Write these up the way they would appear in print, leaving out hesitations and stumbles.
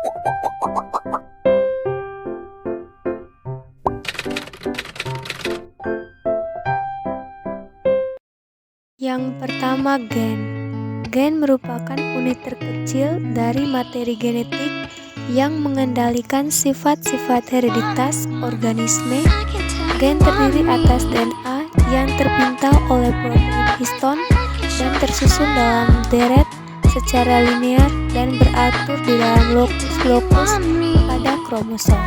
Yang pertama, gen. Gen merupakan unit terkecil dari materi genetik yang mengendalikan sifat-sifat hereditas organisme. Gen terdiri atas DNA yang terpintal oleh protein histon dan tersusun dalam deret secara linear dan beratur di dalam lokus-lokus pada kromosom.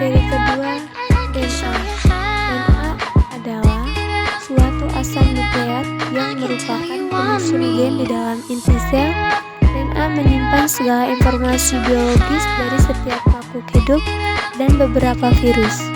Materi kedua, DNA. DNA adalah suatu asam nukleat yang merupakan penyusun gen di dalam inti sel. DNA menyimpan segala informasi biologis dari setiap makhluk hidup dan beberapa virus.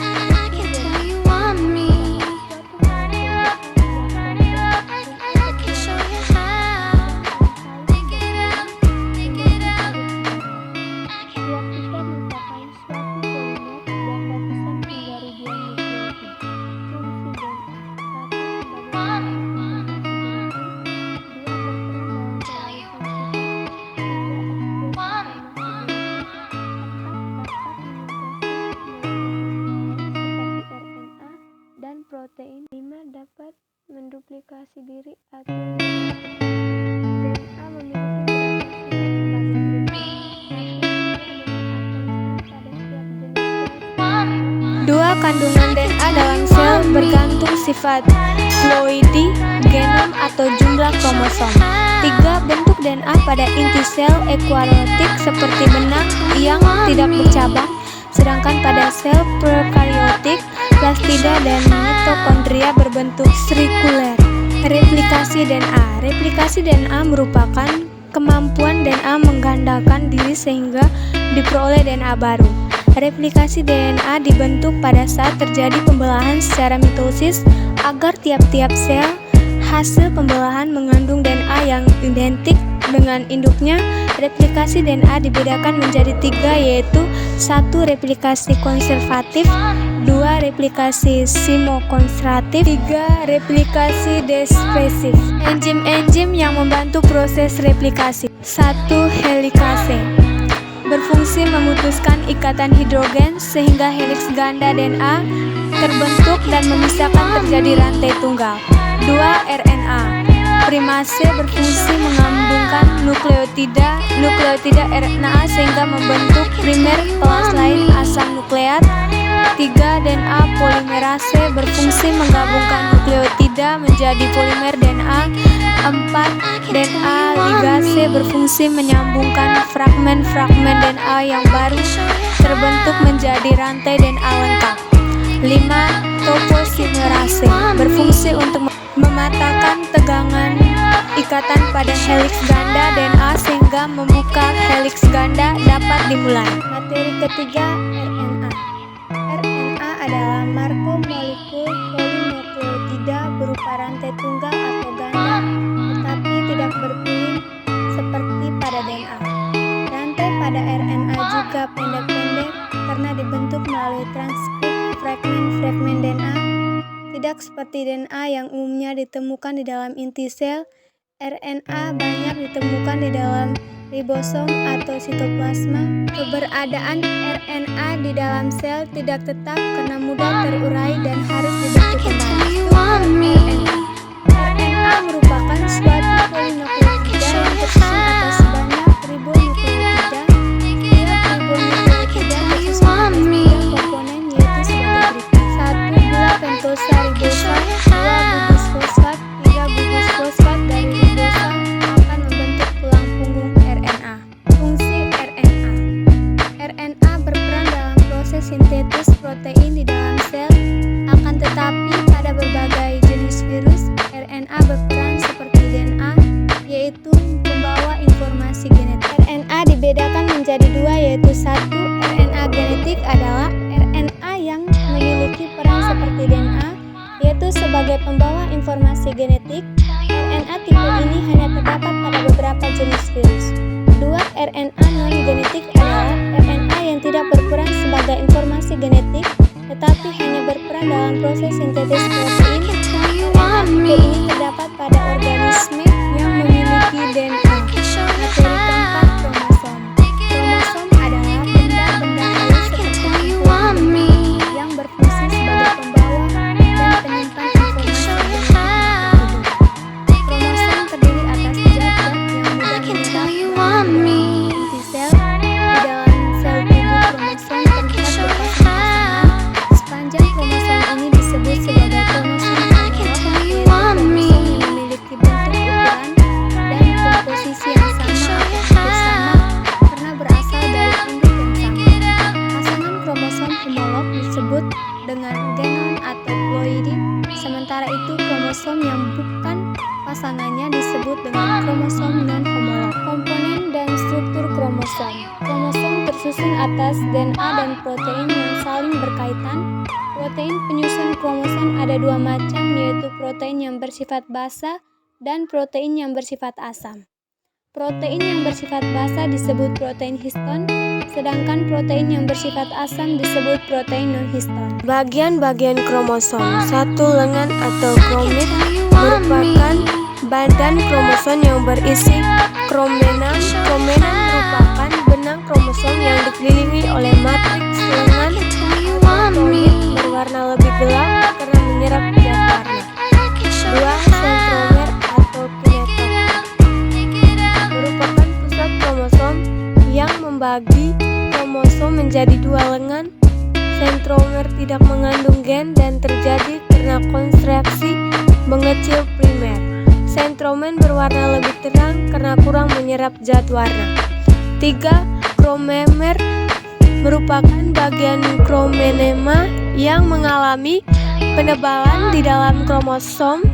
Protein 5 dapat menduplikasi diri atau DNA memiliki dua kandungan DNA dalam sel bergantung sifat ploidi, genom atau jumlah kromosom. 3 bentuk DNA pada inti sel eukariotik seperti benang yang tidak bercabang, sedangkan pada sel prokariotik plastida dan mitokondria berbentuk sirkuler. Replikasi DNA. Replikasi DNA merupakan kemampuan DNA menggandakan diri sehingga diperoleh DNA baru. Replikasi DNA dibentuk pada saat terjadi pembelahan secara mitosis agar tiap-tiap sel hasil pembelahan mengandung DNA yang identik dengan induknya. Replikasi DNA dibedakan menjadi 3, yaitu 1. Replikasi konservatif, 2. Replikasi simokonservatif, 3. Replikasi dispersif. Enzim-enzim yang membantu proses replikasi. 1. Helikase berfungsi memutuskan ikatan hidrogen sehingga heliks ganda DNA terbentuk dan memisahkan terjadi rantai tunggal. 2. RNA primase berfungsi mengambungkan nukleotida RNA sehingga membentuk primer kelas lain asam nukleat. 3. DNA polimerase berfungsi menggabungkan nukleotida menjadi polimer DNA. 4. DNA ligase berfungsi menyambungkan fragmen-fragmen DNA yang baru terbentuk menjadi rantai DNA lengkap. 5. Toposimerase berfungsi untuk mematahkan tegangan ikatan pada heliks ganda DNA sehingga membuka heliks ganda dapat dimulai. Materi ketiga, RNA. RNA adalah marker molekul polinukleotida berupa rantai tunggal atau ganda, tetapi tidak berpilih seperti pada DNA. Rantai pada RNA juga pendek-pendek karena dibentuk melalui transkrip fragmen-fragmen DNA. Tidak seperti DNA yang umumnya ditemukan di dalam inti sel, RNA banyak ditemukan di dalam ribosom atau sitoplasma. Keberadaan RNA di dalam sel tidak tetap karena mudah terurai dan harus dibentuk kembali. RNA merupakan suatu polinukleotida yang tersusun atas banyak ribonukleotida menjadi dua, yaitu satu, RNA genetik adalah RNA yang memiliki peran seperti DNA, yaitu sebagai pembawa informasi genetik. RNA tipe ini hanya terdapat pada beberapa jenis virus. Dua, RNA non-genetik adalah RNA yang tidak berperan sebagai informasi genetik, tetapi hanya berperan dalam proses sintetis protein. RNA tipe ini terdapat pada organisme yang memiliki DNA. Materi keempat, kromosom. Kromosom adalah benda-benda halus seperti protein yang berfungsi sebagai pembawa dan penyimpan informasi genetik individu. Kromosom terdiri atas zat-zat yang mudah menyerap inti sel. Di dalam sel tubuh, kromosom terdapat berpasang-pasangan. Sepanjang kromosom ini disebut sebagai kromosom homolog, yaitu kromosom yang memiliki bentuk, ukuran, dan komposisi yang sama atau hampir sama karena berasal dari induk yang sama. Pasangan kromosom homolog disebut dengan genom atau ploidi, sementara itu kromosom yang bukan pasangannya disebut dengan kromosom non-homolog. Komponen dan struktur kromosom. Kromosom tersusun atas DNA dan protein yang saling berkaitan. Protein penyusun kromosom ada dua macam, yaitu protein yang bersifat basa dan protein yang bersifat asam. Protein yang bersifat basa disebut protein histon, sedangkan protein yang bersifat asam disebut protein non-histon. Bagian-bagian kromosom. Satu, lengan atau kromit merupakan badan kromosom yang berisi kromenam. Kromenam merupakan benang kromosom yang dikelilingi oleh matriks lengan. Kromit berwarna lebih gelap karena menyerap zat warna. Dua, sentromer atau kinetomer merupakan pusat kromosom yang membagi kromosom menjadi dua lengan. Sentromer tidak mengandung gen dan terjadi karena konstruksi mengecil primer. Sentromer berwarna lebih terang karena kurang menyerap zat warna. 3. Kromomer merupakan bagian kromenema yang mengalami penebalan di dalam kromosom.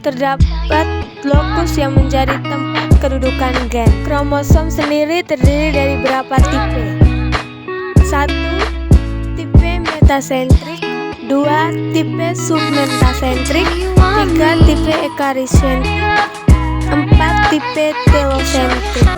Terdapat lokus yang menjadi tempat kedudukan gen. Kromosom sendiri terdiri dari berapa tipe? 1. Tipe metasentrik. 2. Tipe submetasentrik. 3. Tipe ekarisentrik. 4. Tipe telosentrik.